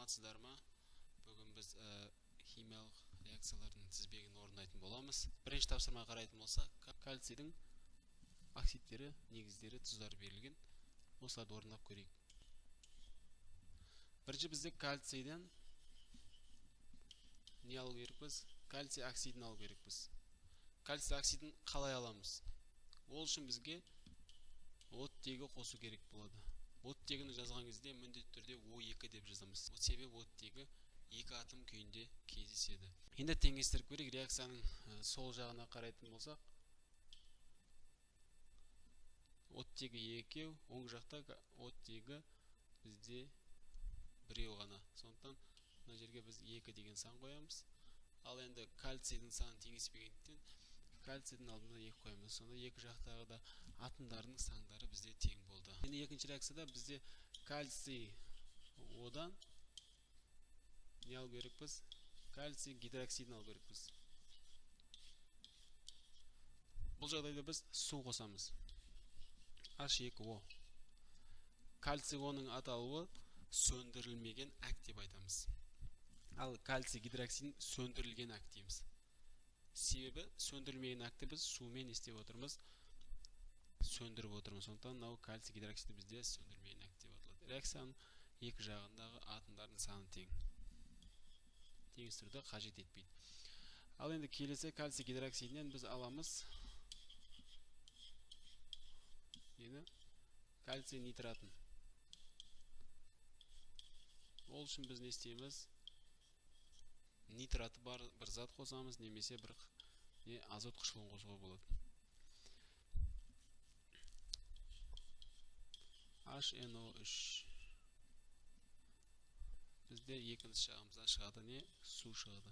саламатсыздар ма? Бүгін біз химиялық реакциялардың тізбегін орындайтын боламыз. Бірінші тапсырма қарайтын болсақ, кальцийдің оксидтері, негіздері, тұздары берілген. Осыларды орындап көрейік. Бірінші бізде кальцийден не алу керекпіз? Кальций оксидін алу керекпіз. Кальций оксидін қалай аламыз? Ол үшін бізге оттегі қосу керек болады. Оттегіні жазған кезде міндетті түрде O2 деп жазамыз. Себебі оттегі 2 атом күйінде кездеседі. Енді теңестіріп көрейік. Реакцияның сол жағына қарайтын болсақ, оттегі 2, оң жақта оттегі бізде 1 ғана. Сондықтан мына жерге біз 2 деген сан қоямыз. Ал енді кальцийдің санын теңеспегендіктен кальцийдің алдына 2 қоямыз. Сонда екі жақтағы да атомдардың сандары бізде тең болды. Енді екінші реакцияда бізде кальций одан не алу керекпіз? Кальций гидроксидін алу керекпіз. Бұл жағдайда біз су қосамыз. H2O. Кальций оның аталуы сөндірілмеген әк деп айтамыз. Ал кальций гидроксидін сөндірілген әк дейміз. Себебі сөндірілмеген әкті біз сумен істеп отырмыз, сөндіріп отырмыз. Сондықтан мынау кальций гидроксиді бізде сөндірілмеген әк деп аталады. Реакцияның екі жағындағы атомдардың саны тең. Теңестіруді қажет етпейді. Ал енді келесі кальций гидроксидінен біз аламыз кальций нитратын. Ол үшін біз не істейміз? Нитраты бар бір зат қосамыз, немесе бір азот қышқылын қосуға болады. HNO3. Бізде екінші жағымызда шығады не? Су шығады.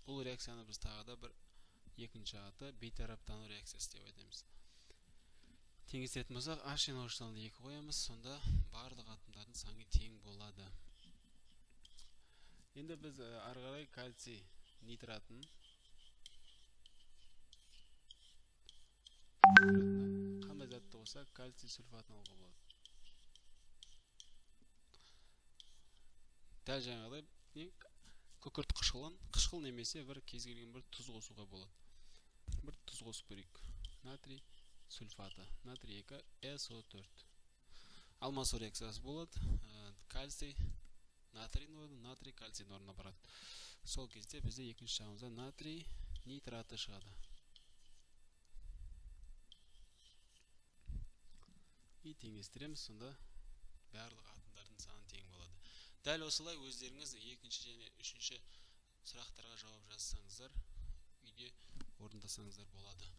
Бұл реакцияны біз тағы да бір екінші аты бейтараптану реакциясы деп айтамыз. Теңестіретін болсақ, HNO3-тан 2 қоямыз, сонда барлық атомдардың саны тең болады. Енді біз ары қарай кальций нитратын қандай затты болса кальций сульфатын алуға болады. Дәл жаңағыдай күкірт қышқыл немесе бір кез келген бір тұз қосуға болады. Бір тұз қосып көрейік. Натрий сульфаты. Натрий 2 SO4. Алмасу реакциясы болады. Кальций натрийдің орнына натрий кальцийдің орнына барады. Сол кезде бізде екінші жағымызда натрий нитраты шығады. И теңестіреміз, сонда барлық атомдардың саны тең болады. Дәл осылай өздеріңіз екінші және үшінші сұрақтарға жауап жазсаңыздар, үйде орындасаңыздар болады.